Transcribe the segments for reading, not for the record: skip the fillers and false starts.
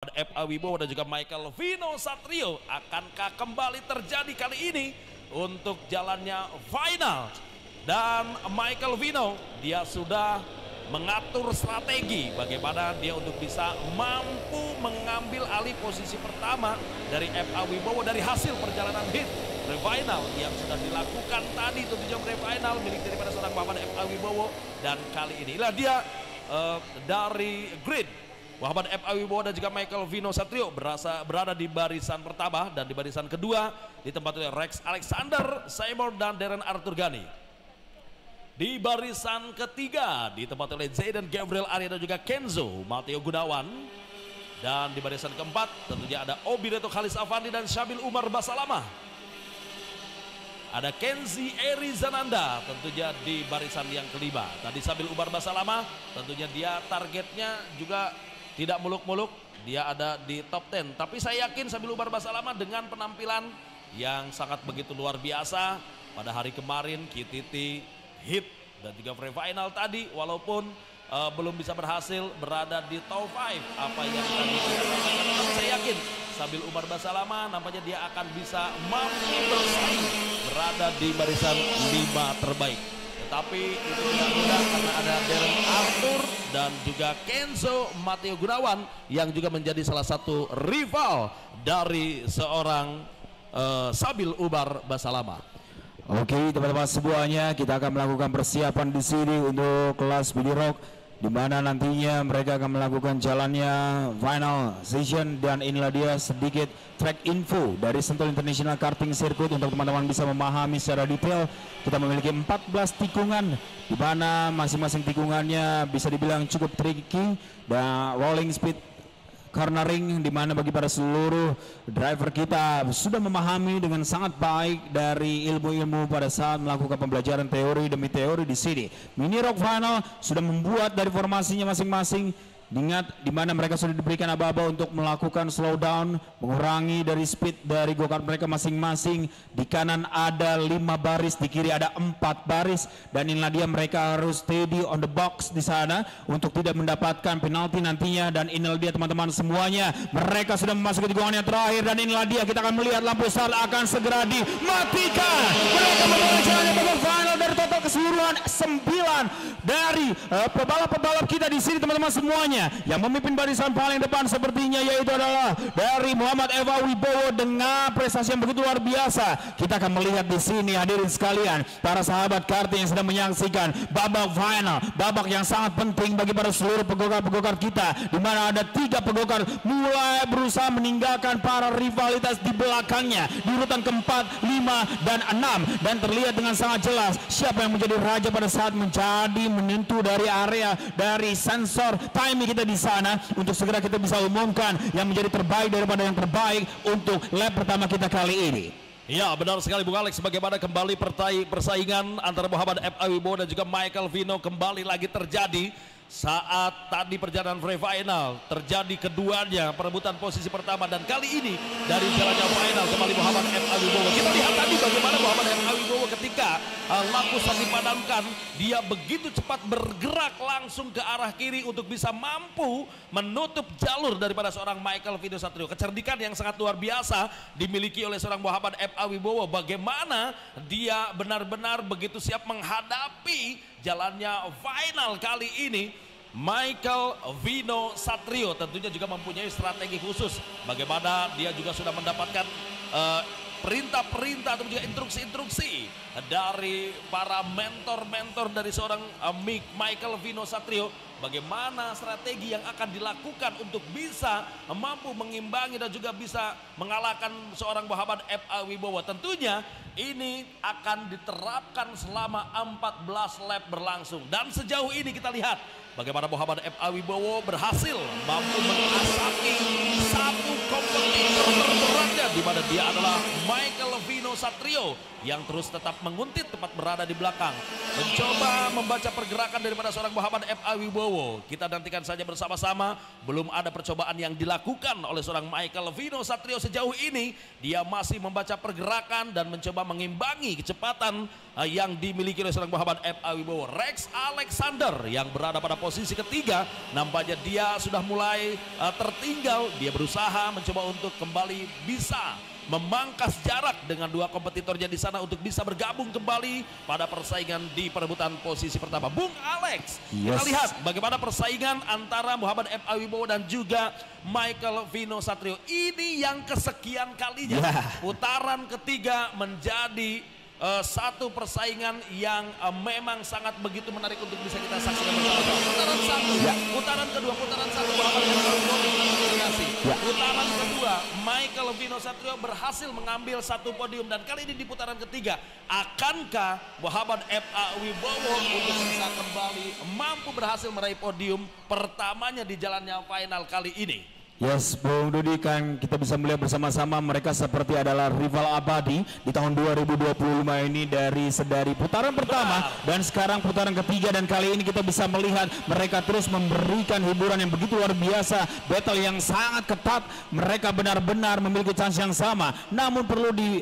FA Wibowo dan juga Michael Vino Satrio. Akankah kembali terjadi kali ini untuk jalannya final? Dan Michael Vino, dia sudah mengatur strategi bagaimana dia untuk bisa mampu mengambil alih posisi pertama dari FA Wibowo dari hasil perjalanan hit final yang sudah dilakukan tadi, tentunya final milik daripada seorang Muhammad FA Wibowo. Dan kali inilah dia dari grid Muhammad FA Wibowo dan juga Michael Vino Satrio berada di barisan pertama, dan di barisan kedua ditempati oleh Rex Alexander, Seymour dan Darren Arthur Ghani. Di barisan ketiga ditempati oleh Zayden Gabriel Arya dan juga Kenzo Matteo Gunawan. Dan di barisan keempat tentunya ada Obireto Khalis Afandi dan Syabil Umar Basalama. Ada Kenzi Eri Zananda tentunya di barisan yang kelima. Tadi Syabil Umar Basalama tentunya dia targetnya juga tidak muluk-muluk, dia ada di top 10. Tapi saya yakin Syabil Umar Basalama dengan penampilan yang sangat begitu luar biasa pada hari kemarin, KTT, hit dan juga free final tadi, walaupun belum bisa berhasil berada di top 5 apa yang tadi kita sampaikan, tapi saya yakin Syabil Umar Basalama nampaknya dia akan bisa mampu bersaing berada di barisan 5 terbaik. Tetapi itu tidak mudah karena ada Darren Arthur dan juga Kenzo Matteo Gunawan yang juga menjadi salah satu rival dari seorang Syabil Umar Basalama. Oke teman-teman semuanya, kita akan melakukan persiapan di sini untuk kelas mini rock, di mana nantinya mereka akan melakukan jalannya final session. Dan inilah dia sedikit track info dari Sentul International Karting Circuit untuk teman-teman bisa memahami secara detail. Kita memiliki 14 tikungan, di mana masing-masing tikungannya bisa dibilang cukup tricky dan rolling speed cornering, di mana bagi para seluruh driver kita sudah memahami dengan sangat baik dari ilmu-ilmu pada saat melakukan pembelajaran teori demi teori di sini. Mini rock final sudah membuat dari formasinya masing-masing. Ingat di mana mereka sudah diberikan aba-aba untuk melakukan slowdown, mengurangi dari speed dari go-kart mereka masing-masing. Di kanan ada 5 baris, di kiri ada 4 baris, dan inilah dia mereka harus steady on the box di sana untuk tidak mendapatkan penalti nantinya. Dan inilah dia teman-teman semuanya, mereka sudah memasuki tikungan yang terakhir, dan inilah dia kita akan melihat lampu start akan segera dimatikan. Mereka memulai jalannya babak final dari total keseluruhan 9 dari pebalap-pebalap kita di sini teman-teman semuanya. Yang memimpin barisan paling depan sepertinya yaitu adalah dari Muhammad FA Wibowo dengan prestasi yang begitu luar biasa. Kita akan melihat di sini hadirin sekalian, para sahabat karting yang sedang menyaksikan babak final, babak yang sangat penting bagi para seluruh pegokar-pegokar kita, di mana ada 3 pegokar mulai berusaha meninggalkan para rivalitas di belakangnya di urutan keempat, 5 dan 6, dan terlihat dengan sangat jelas siapa yang menjadi raja pada saat menjadi menentu dari area dari sensor timing kita di sana, untuk segera kita bisa umumkan yang menjadi terbaik daripada yang terbaik untuk lap pertama kita kali ini. Ya benar sekali Bung Alex, bagaimana kembali persaingan antara Muhammad FA Wibowo dan juga Michael Vino kembali lagi terjadi saat tadi perjalanan free final terjadi keduanya perebutan posisi pertama, dan kali ini dari jalannya final kembali Muhammad FA Wibowo. Kita lihat tadi bagaimana Muhammad FA Wibowo ketika lampu start dipadamkan, dia begitu cepat bergerak langsung ke arah kiri untuk bisa mampu menutup jalur daripada seorang Michael Vino Satrio. Kecerdikan yang sangat luar biasa dimiliki oleh seorang Muhammad FA Wibowo, bagaimana dia benar-benar begitu siap menghadapi jalannya final kali ini. Michael Vino Satrio tentunya juga mempunyai strategi khusus, bagaimana dia juga sudah mendapatkan perintah-perintah atau juga instruksi-instruksi dari para mentor-mentor dari seorang Michael Vino Satrio, bagaimana strategi yang akan dilakukan untuk bisa mampu mengimbangi dan juga bisa mengalahkan seorang Muhammad FA Wibowo. Tentunya ini akan diterapkan selama 14 lap berlangsung, dan sejauh ini kita lihat bagaimana Muhammad FA Wibowo berhasil mampu mengasaki satu kompetitor terberatnya di di mana dia adalah Michael Vino Satrio yang terus tetap menguntit tepat berada di belakang. Mencoba membaca pergerakan daripada seorang Muhammad F.A. Wibowo. Kita nantikan saja bersama-sama. Belum ada percobaan yang dilakukan oleh seorang Michael Vino Satrio sejauh ini. Dia masih membaca pergerakan dan mencoba mengimbangi kecepatan yang dimiliki oleh seorang Muhammad F.A. Wibowo. Rex Alexander yang berada pada posisi ketiga. Nampaknya dia sudah mulai tertinggal. Dia berusaha mencoba untuk kembali bisa memangkas jarak dengan dua kompetitornya di sana untuk bisa bergabung kembali pada persaingan di perebutan posisi pertama. Bung Alex, kita lihat bagaimana persaingan antara Muhammad F.A. Wibowo dan juga Michael Vino Satrio. Ini yang kesekian kalinya putaran ketiga menjadi satu persaingan yang memang sangat begitu menarik untuk bisa kita saksikan bersama-sama. Putaran satu, putaran kedua, putaran satu Muhammad F.A. Wibowo dominasi. Putaran kedua Michael Vino Satrio berhasil mengambil satu podium dan kali ini di putaran ketiga akankah Muhammad F.A. Wibowo untuk bisa kembali mampu berhasil meraih podium pertamanya di jalannya final kali ini? Yes, Bung Dudi, kan kita bisa melihat bersama-sama mereka seperti adalah rival abadi di tahun 2025 ini dari putaran pertama dan sekarang putaran ketiga, dan kali ini kita bisa melihat mereka terus memberikan hiburan yang begitu luar biasa, battle yang sangat ketat. Mereka benar-benar memiliki chance yang sama, namun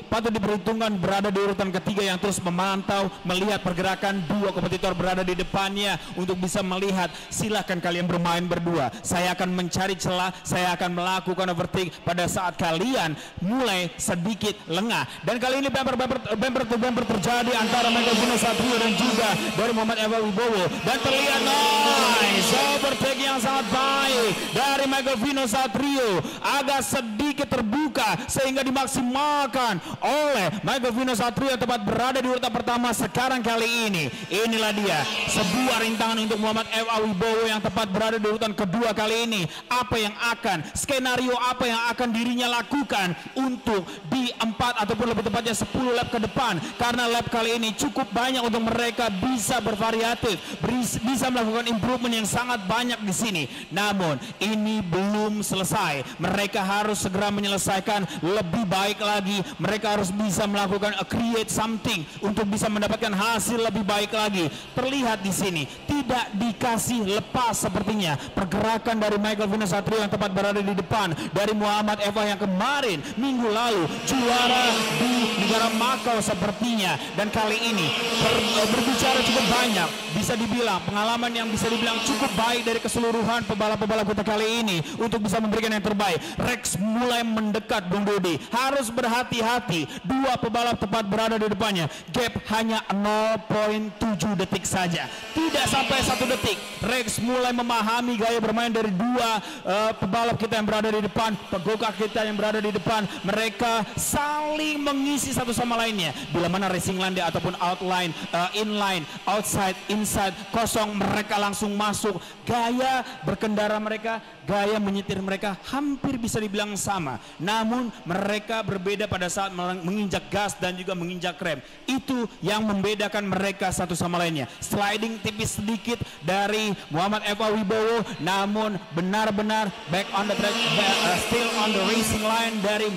patut diperhitungkan berada di urutan ketiga yang terus memantau melihat pergerakan dua kompetitor berada di depannya untuk bisa melihat, silahkan kalian bermain berdua, saya akan mencari celah, saya akan melakukan overtake pada saat kalian mulai sedikit lengah. Dan kali ini bumper terjadi antara Michael Vino Satrio dan juga dari Muhammad F.A. Wibowo, dan terlihat nice overtake yang sangat baik dari Michael Vino Satrio, agak sedikit terbuka sehingga dimaksimalkan oleh Michael Vino Satrio yang tepat berada di urutan pertama. Sekarang kali ini inilah dia sebuah rintangan untuk Muhammad F.A. Wibowo yang tepat berada di urutan kedua. Kali ini apa yang akan skenario apa yang akan dirinya lakukan untuk di 4 ataupun lebih tepatnya 10 lap ke depan, karena lap kali ini cukup banyak untuk mereka bisa bervariatif, bisa melakukan improvement yang sangat banyak di sini. Namun ini belum selesai, mereka harus segera menyelesaikan lebih baik lagi, mereka harus bisa melakukan create something untuk bisa mendapatkan hasil lebih baik lagi. Terlihat di sini tidak dikasih lepas sepertinya pergerakan dari Michael Vino Satrio yang tepat berada di depan dari Muhammad F.A. yang kemarin minggu lalu juara di negara Makau sepertinya, dan kali ini berbicara cukup banyak, bisa dibilang pengalaman yang bisa dibilang cukup baik dari keseluruhan pebalap-pebalap kita kali ini untuk bisa memberikan yang terbaik. Rex mulai mendekat, Bung Dodi, harus berhati-hati, dua pebalap tepat berada di depannya, gap hanya 0.7 detik saja, tidak sampai 1 detik. Rex mulai memahami gaya bermain dari dua pebalap kita yang berada di depan, pegokar kita yang berada di depan. Mereka saling mengisi satu sama lainnya. Bila mana racing line ataupun outline, inline, outside, inside, kosong, mereka langsung masuk. Gaya berkendara mereka, gaya menyetir mereka hampir bisa dibilang sama. Namun mereka berbeda pada saat menginjak gas dan juga menginjak rem. Itu yang membedakan mereka satu sama lainnya. Sliding tipis sedikit dari Muhammad F.A. Wibowo, namun benar-benar back on the track, still on the racing line dari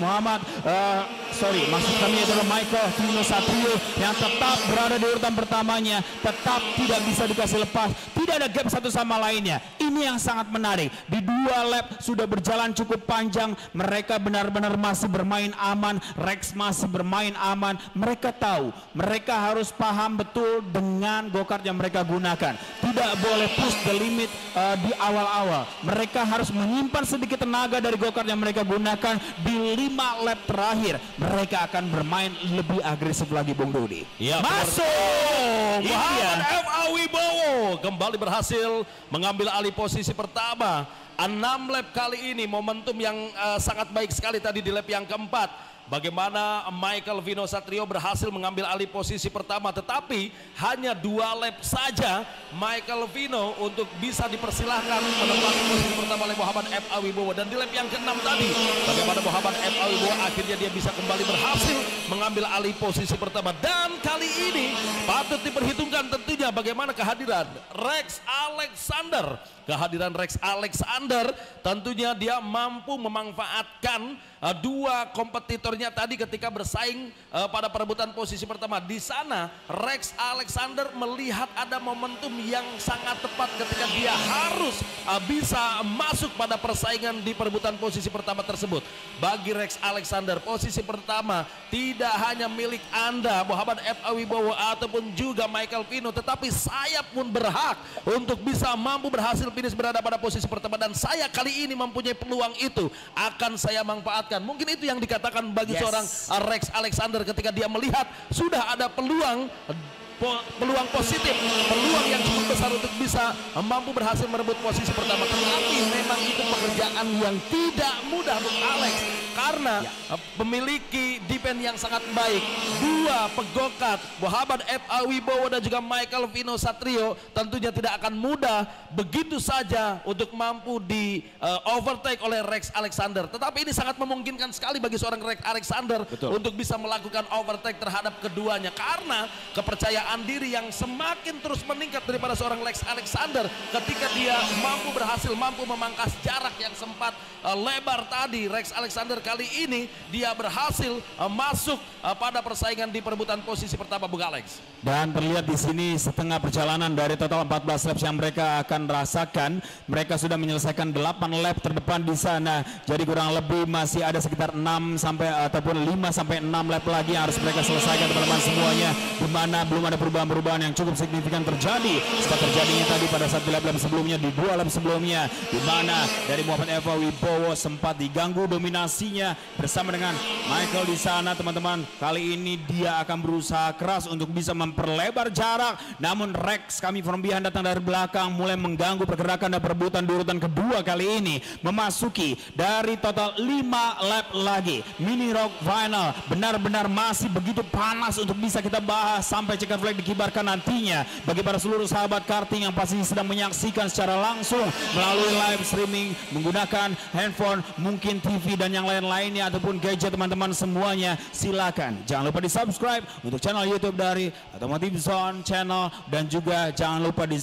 maksud kami adalah Michael Vino Satrio yang tetap berada di urutan pertamanya, tetap tidak bisa dikasih lepas, tidak ada gap satu sama lainnya. Ini yang sangat menarik, di dua lap sudah berjalan cukup panjang, mereka benar-benar masih bermain aman. Rex masih bermain aman, mereka tahu, mereka harus paham betul dengan go-kart yang mereka gunakan, tidak boleh push the limit di awal-awal. Mereka harus menyimpan sedikit tenaga dari go-kart yang mereka gunakan. Di 5 lap terakhir mereka akan bermain lebih agresif lagi, Bung Dodi. Ya, masuk Muhammad F.A. Wibowo kembali berhasil mengambil alih posisi pertama. 6 lap kali ini, momentum yang sangat baik sekali tadi di lap yang keempat. Bagaimana Michael Vino Satrio berhasil mengambil alih posisi pertama, tetapi hanya 2 lap saja Michael Vino untuk bisa dipersilahkan menempati posisi pertama oleh Muhammad F.A. Wibowo. Dan di lap yang ke-6 tadi, bagaimana Muhammad F.A. Wibowo akhirnya dia bisa kembali berhasil mengambil alih posisi pertama. Dan kali ini patut diperhitungkan tentunya bagaimana kehadiran Rex Alexander kehadiran Rex Alexander. Tentunya dia mampu memanfaatkan dua kompetitornya tadi ketika bersaing pada perebutan posisi pertama. Di sana Rex Alexander melihat ada momentum yang sangat tepat ketika dia harus bisa masuk pada persaingan di perebutan posisi pertama tersebut. Bagi Rex Alexander, posisi pertama tidak hanya milik Anda Muhammad F.A. Wibowo ataupun juga Michael Vino, tetapi saya pun berhak untuk bisa mampu berhasil finish berada pada posisi pertama, dan saya kali ini mempunyai peluang itu akan saya manfaatkan. Mungkin itu yang dikatakan bagi seorang Rex Alexander ketika dia melihat sudah ada peluang positif, peluang yang cukup besar untuk bisa mampu berhasil merebut posisi pertama. Tetapi memang itu pekerjaan yang tidak mudah untuk Alex karena memiliki defense yang sangat baik. Dua pegokat Muhammad F.A. Wibowo dan juga Michael Vino Satrio tentunya tidak akan mudah begitu saja untuk mampu di overtake oleh Rex Alexander. Tetapi ini sangat memungkinkan sekali bagi seorang Rex Alexander untuk bisa melakukan overtake terhadap keduanya karena kepercayaan diri yang semakin terus meningkat daripada seorang Rex Alexander ketika dia mampu memangkas jarak yang sempat lebar tadi. Rex Alexander kali ini dia berhasil masuk pada persaingan di perebutan posisi pertama, Bung Alex. Dan terlihat di sini setengah perjalanan dari total 14 laps yang mereka akan rasakan, mereka sudah menyelesaikan 8 lap terdepan di sana. Jadi kurang lebih masih ada sekitar 5 sampai 6 lap lagi yang harus mereka selesaikan teman-teman semuanya, di mana belum ada perubahan-perubahan yang cukup signifikan terjadi seperti terjadinya tadi pada saat di lap-lap sebelumnya, di 2 lap sebelumnya, di mana dari Muhammad F.A. Wibowo sempat diganggu dominasinya bersama dengan Michael di sana teman-teman. Kali ini dia akan berusaha keras untuk bisa memperlebar jarak, namun Rex kami from behind datang dari belakang mulai mengganggu pergerakan dan perebutan di urutan kedua kali ini, memasuki dari total 5 lap lagi. Mini Rock Final benar-benar masih begitu panas untuk bisa kita bahas sampai checkered flag dikibarkan nantinya bagi para seluruh sahabat karting yang pasti sedang menyaksikan secara langsung melalui live streaming menggunakan handphone, mungkin TV dan yang lain-lainnya ataupun gadget teman-teman semuanya. Silakan jangan lupa di subscribe untuk channel YouTube dari Automotive Zone Channel, dan juga jangan lupa di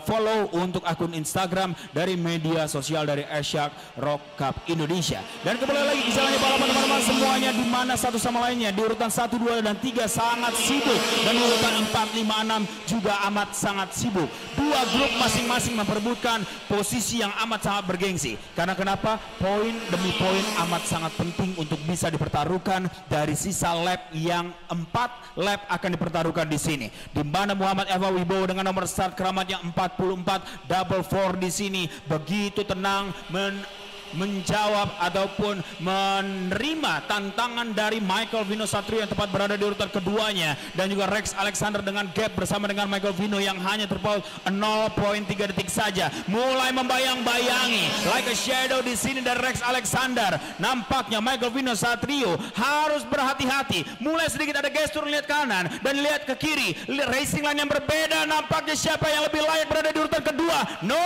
follow untuk akun Instagram dari media sosial dari Airshark Rock Cup Indonesia. Dan kembali lagi di jalannya balapan teman-teman semuanya, di mana satu sama lainnya di urutan 1, 2 dan 3 sangat sibuk, dan di urutan 4, 5, 6 juga amat sangat sibuk. Dua grup masing-masing memperebutkan posisi yang amat sangat bergengsi. Karena kenapa? Poin demi poin amat sangat penting untuk bisa dipertaruhkan dari sisa lap yang 4 lap akan dipertaruhkan di sini. Di mana Muhammad F.A. Wibowo dengan nomor start keramat yang 44 double 4 di sini begitu tenang menjawab ataupun menerima tantangan dari Michael Vino Satrio yang tepat berada di urutan keduanya, dan juga Rex Alexander dengan gap bersama dengan Michael Vino yang hanya terpaut 0.3 detik saja. Mulai membayang-bayangi like a shadow di sini dari Rex Alexander. Nampaknya Michael Vino Satrio harus berhati-hati. Mulai sedikit ada gestur lihat kanan dan lihat ke kiri. Racing line yang berbeda, nampaknya siapa yang lebih layak berada di urutan kedua. No,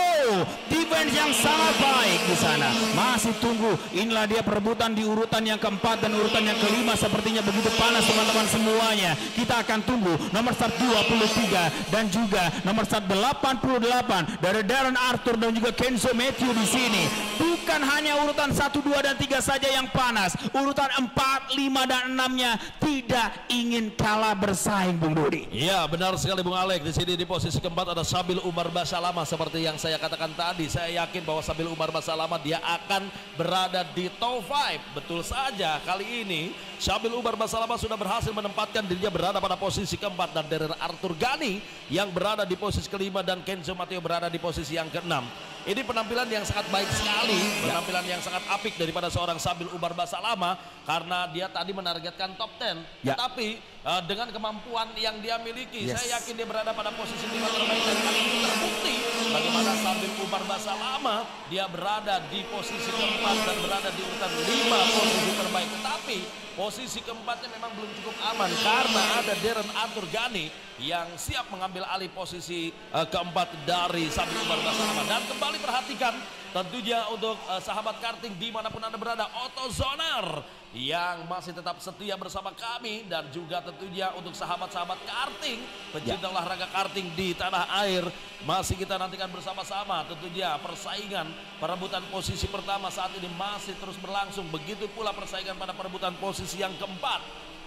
defense yang sangat baik di sana. Masih tunggu, inilah dia perebutan di urutan yang keempat dan urutan yang kelima sepertinya begitu panas teman-teman semuanya. Kita akan tunggu nomor start 23 dan juga nomor start 88 dari Darren Arthur dan juga Kenzo Matthew di sini. Bukan hanya urutan 1, 2 dan 3 saja yang panas, urutan 4, 5 dan 6-nya tidak ingin kalah bersaing, Bung Dodi. Iya, benar sekali Bung Alex. Di sini di posisi keempat ada Sabil Umar Basalama. Seperti yang saya katakan tadi, saya yakin bahwa Sabil Umar Basalama dia akan berada di top 5. Betul saja, kali ini Sabil Umar Basalama sudah berhasil menempatkan dirinya berada pada posisi keempat, dan Darren Arthur Ghani yang berada di posisi kelima dan Kenzo Mateo berada di posisi yang keenam. Ini penampilan yang sangat baik sekali, penampilan yang sangat apik daripada seorang Sabil Umar Basalama karena dia tadi menargetkan top 10. Tetapi dengan kemampuan yang dia miliki, saya yakin dia berada pada posisi 5 terbaik, dan kali ini terbukti bagaimana Sabil Umar Basalama dia berada di posisi keempat dan berada di urutan 5 posisi terbaik. Tetapi posisi keempatnya memang belum cukup aman karena ada Darren Arthur Ghani yang siap mengambil alih posisi keempat dari Sabil Umar Basalama. Dan kembali perhatikan tentunya untuk sahabat karting dimanapun Anda berada, Otto Zonar yang masih tetap setia bersama kami, dan juga tentunya untuk sahabat-sahabat karting, pecinta olahraga karting di tanah air, masih kita nantikan bersama-sama. Tentunya persaingan perebutan posisi pertama saat ini masih terus berlangsung, begitu pula persaingan pada perebutan posisi yang keempat,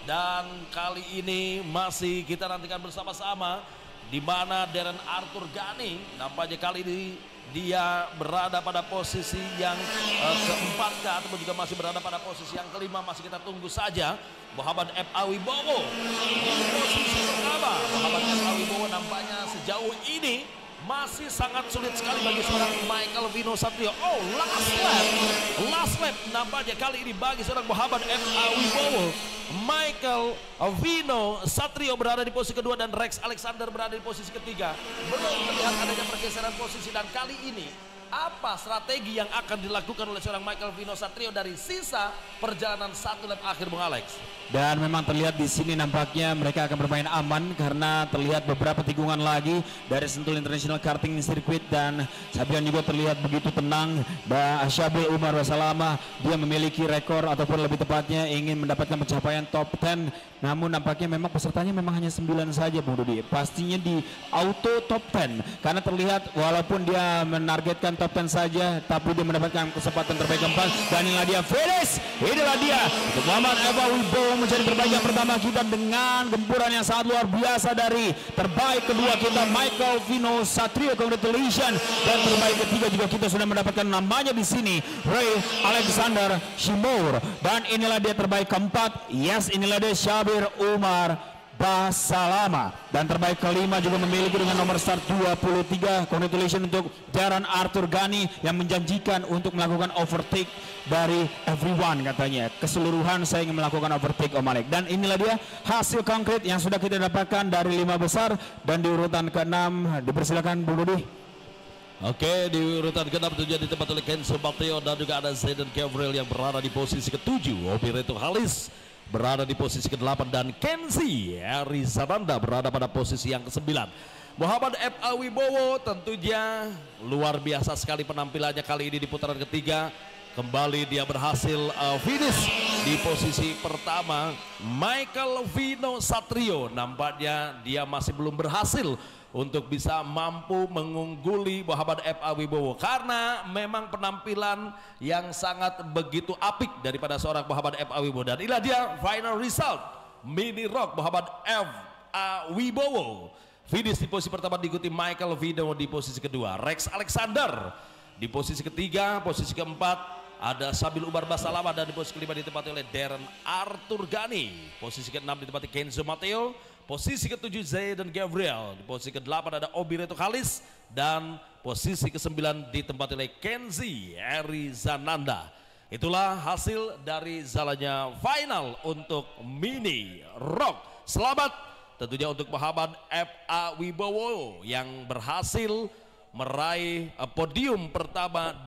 dan kali ini masih kita nantikan bersama-sama di mana Darren Arthur Ghani nampaknya kali ini dia berada pada posisi yang keempat ataupun juga masih berada pada posisi yang kelima. Masih kita tunggu saja Muhammad F.A. Wibowo di posisi pertama. Muhammad F.A. Wibowo nampaknya sejauh ini masih sangat sulit sekali bagi seorang Michael Vino Satrio. Oh, last lap nampaknya kali ini bagi seorang Muhammad F.A. Wibowo. Michael Vino Satrio berada di posisi kedua dan Rex Alexander berada di posisi ketiga. Belum terlihat adanya pergeseran posisi, dan kali ini apa strategi yang akan dilakukan oleh seorang Michael Vino Satrio dari sisa perjalanan satu lap akhir, Bung Alex? Dan memang terlihat di sini nampaknya mereka akan bermain aman karena terlihat beberapa tikungan lagi dari Sentul International Karting Circuit, dan Sabian juga terlihat begitu tenang. Dan Sabil Umar Basalama dia memiliki rekor ataupun lebih tepatnya ingin mendapatkan pencapaian top 10. Namun nampaknya memang pesertanya memang hanya 9 saja, Bung Dudi. Pastinya di auto top 10 karena terlihat walaupun dia menargetkan top 10 saja, tapi dia mendapatkan kesempatan terbaik keempat. Dan inilah dia finish. Inilah dia untuk Muhammad F.A. Wibowo menjadi terbaik yang pertama kita dengan gempuran yang sangat luar biasa dari terbaik kedua kita Michael Vino Satrio, congratulations. Dan terbaik ketiga juga kita sudah mendapatkan namanya di sini, Ray Alexander Shimour. Dan inilah dia terbaik keempat, yes, inilah dia Sabil Umar Basalama. Dan terbaik kelima juga memiliki dengan nomor start 23, congratulations untuk Darren Arthur Ghani yang menjanjikan untuk melakukan overtake dari everyone, katanya keseluruhan saya ingin melakukan overtake, Om Alek. Dan inilah dia hasil konkret yang sudah kita dapatkan dari 5 besar. Dan di urutan ke-6 dipersilakan Bung Dudi. Oke, di urutan ke-6 tujuan ditempati oleh Kenzo Mateo, dan juga ada Zayden Gabriel yang berada di posisi ke-7, Obireto Halis berada di posisi ke-8, dan Kenzi Arizananda berada pada posisi yang ke-9. Muhammad F.A. Wibowo tentunya luar biasa sekali penampilannya kali ini di putaran ketiga. Kembali dia berhasil finish di posisi pertama. Michael Vino Satrio nampaknya dia masih belum berhasil untuk bisa mampu mengungguli Muhammad F.A. Wibowo karena memang penampilan yang sangat begitu apik daripada seorang Muhammad F.A. Wibowo. Dan inilah dia final result Mini Rock Muhammad F.A. Wibowo finish di posisi pertama, diikuti Michael Vino di posisi kedua, Rex Alexander di posisi ketiga. Posisi keempat ada Sabil Umar Basalama, dan di posisi kelima ditempati oleh Darren Arthur Ghani. Posisi keenam ditempati Kenzo Mateo. Posisi ketujuh Zayden Gabriel. Di posisi ke-8 ada Obireto Halis, dan posisi ke-9 ditempati oleh Kenzi Arizananda. Itulah hasil dari jalannya final untuk Mini Rock. Selamat tentunya untuk Muhammad F.A. Wibowo yang berhasil meraih podium pertama